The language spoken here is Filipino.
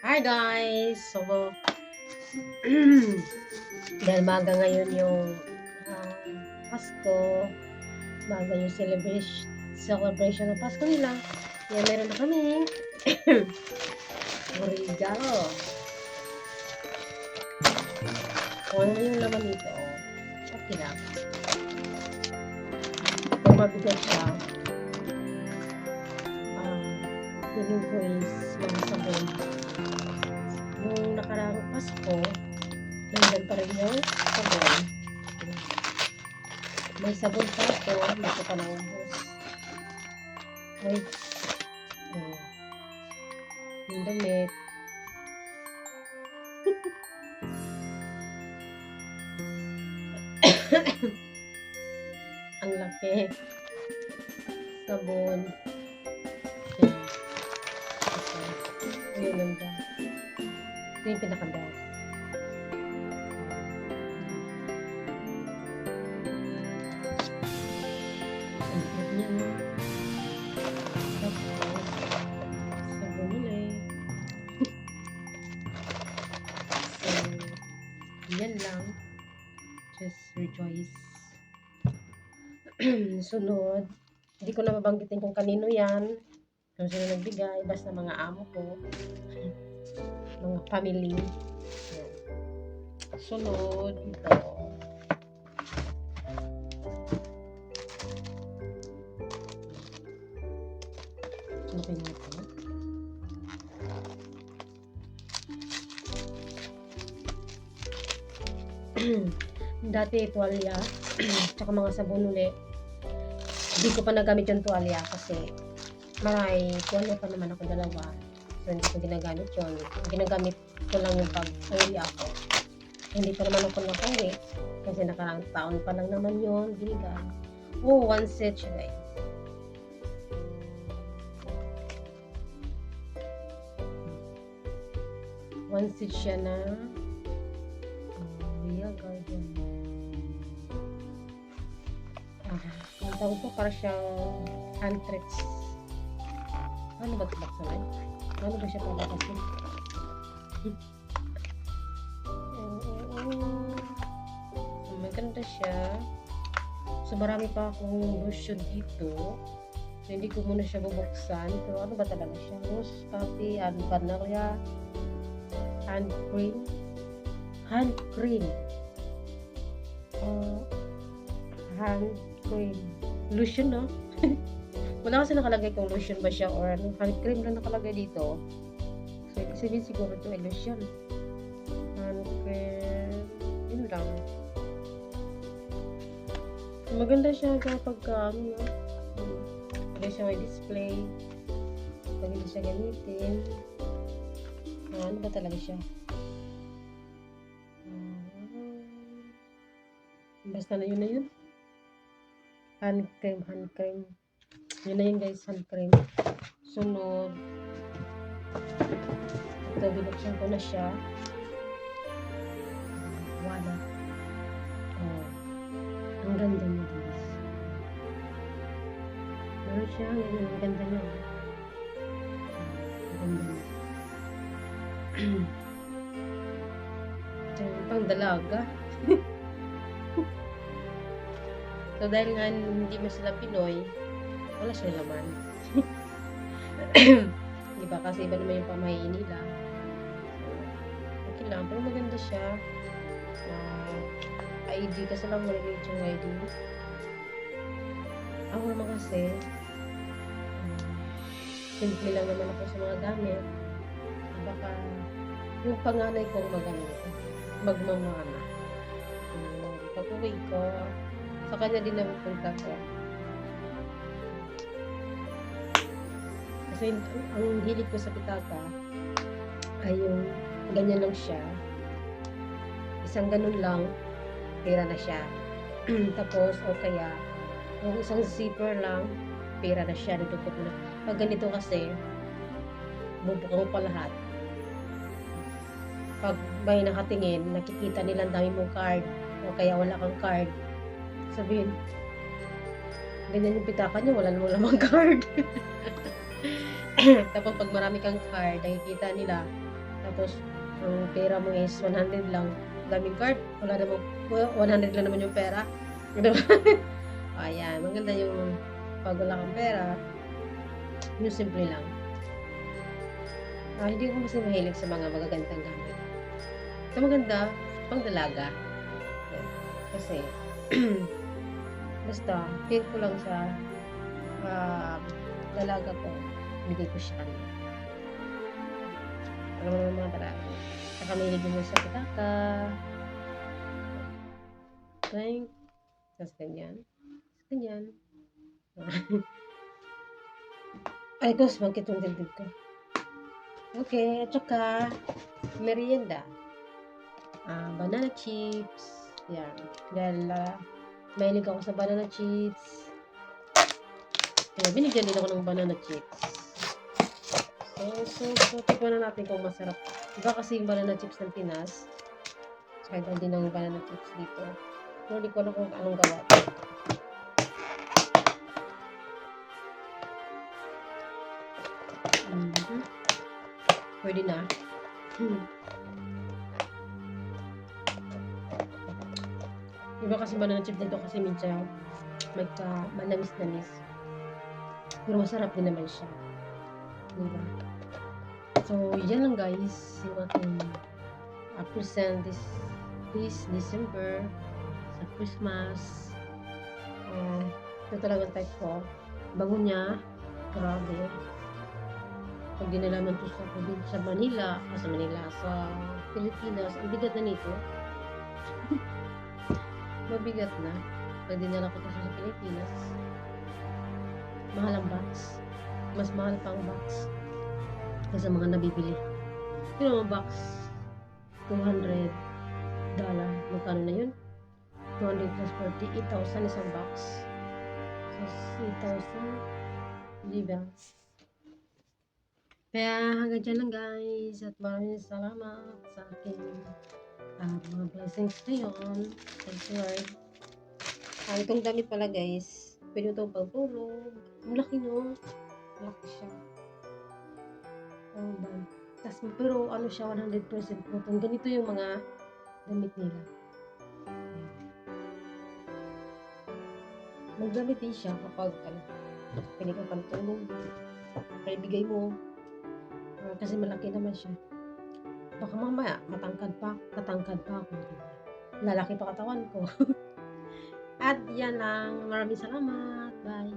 Hi guys! So, dahil maga ngayon yung Pasko, maga yung celebration ng Pasko nila. Kaya meron na kami regalo. Kung ano yung laman nito, okay lang. Kung mabigat siya, feeling ko is mga sabon. Nung nakaraang Pasko, nandyan pa rin yung sabon. May sabon pa ito, hindi ko pa naubos. Wait. Yung damit. Ang laki. Sabon. Ayun lang ba. Ito yung pinaka-best. Ang hirap niya, no? Tapos, sabon ulit. So, yan lang. Just rejoice. Sunod, hindi ko na mabanggitin kung kanino yan. Kung sino nagbigay, basta mga amo ko. Mga family. Sunod, ito. Ano kayo ito? Dati tuwalya, tsaka mga sabon ulit. Hindi ko pa nagamit yung tuwalya kasi may tuwalya pa naman ako dalawa. So hindi ko ginagamit yun. Ginagamit ko lang yung pag-uwi ako. Hindi pa naman ako nakauwi kasi nakaraang taon pa lang naman yun. Binigay. Oh, one set siya guys. One set siya na Real Garden. Ang tawag ko para siyang Antrex. Ano ba ito baksalan? Ano ba siya palakasin? Maganda siya. So marami pa akong lotion dito. So hindi ko muna siya bubuksan. Pero ano ba talaga siya? Rose, coffee, and vanilla. Hand cream. Hand cream. Hand cream. Lotion, no? Wala kasi nakalagay kung lotion ba siya or ano. Hand cream lang nakalagay dito. So, ibig sabihin siguro ito ay lotion. Hand cream. Yun lang. So, maganda siya kapag ano, no? Pwede siya may display. Pwede siya gamitin. Ano ba talaga siya? Basta na yun. Hand cream. Yun na yun guys, hand cream. Sunod. Ito, binuksan ko na siya. Wala. Oh. Ang ganda niya guys. Meron siya, yun, ang ganda niya. Ang ganda niya. Ito yung pang dalaga. So, dahil nga hindi mo sila Pinoy, wala siya laman. Diba? Kasi iba naman yung pamahiin nila. Okay lang. Pero maganda siya. ID. Kasi lang malagay yung ID. Ako naman kasi, simple lang naman ako sa mga gamit. Baka yung panganay kong magmamana. Pag-uwi ko, sa kanya din napupunta ko. Kasi ang hilig ko sa pitaka ay yung ganyan lang siya. Isang ganun lang, pera na siya. Tapos, o kaya, yung isang zipper lang, pera na siya. Nitupot na. Pag ganito kasi, bubukang pa lahat. Pag may nakatingin, nakikita nilang dami mong card. O kaya wala kang card. Sabihin, ganyan yung pitaka niya, wala namang lamang card. Tapos pag marami kang card, nakikita nila, Tapos, ang pera mo is 100 lang. Daming card. Wala namang, 100 lang naman yung pera. Diba? Ayan, maganda yung pag wala kang pera, yung simple lang. Hindi ko kasi mahilig sa mga magagandang gamit. Ito maganda, pang dalaga. Yan. Kasi, basta, feel ko lang sa dalaga ko, bigay ko siya kanina. Alam mo naman mga dalaga. Saka may hilig mo sa pitaka. Thank. Tapos ganyan. Tapos ganyan. Ay, ko, sumangkit yung dibdib ko. Okay, at saka, merienda. Banana chips. Yan. Dahil, mahilig ako sa banana chips. Kaya binigyan din ako ng banana chips. So, tikman na natin kung masarap. Iba kasi yung banana chips ng Pinas. Saka iba din ang banana chips dito. Pero hindi ko alam kung anong gawa. Pwede na. Iba kasi banana chips dito kasi minsan manamis-namis. Pero masarap din naman siya. Diba? So, yan lang guys. Yung ating present this December sa Christmas. Ito talaga type ko. Bango niya. Grabe. Pag dinalaman to sa Manila, sa Pilipinas, ang bigat na nito. Mabigat na. Pag dinala ko kasi sa Pilipinas, mahal ang box. Mas mahal pa ang box kaysa mga nabibili. Yung mga box, $200. Magkano na yun? 200 plus 48,000 isang box. So, 8,000. Diba? Kaya hanggang dyan lang guys. At maraming salamat sa aking mga blessings ngayon. Thank you Lord. Itong damit pala guys, pwede mo itong pagtulog. Ang laki no? Laki siya. Pero ano siya, 100% cotton. Ganito yung mga damit nila. Magdamit din siya kapag pwede kang pantulog. Kaya ibigay mo. Kasi malaki naman siya. Baka mamaya matangkad pa ako. Diba? Lalaki pa katawan ko. At yan lang. Maraming salamat. Bye.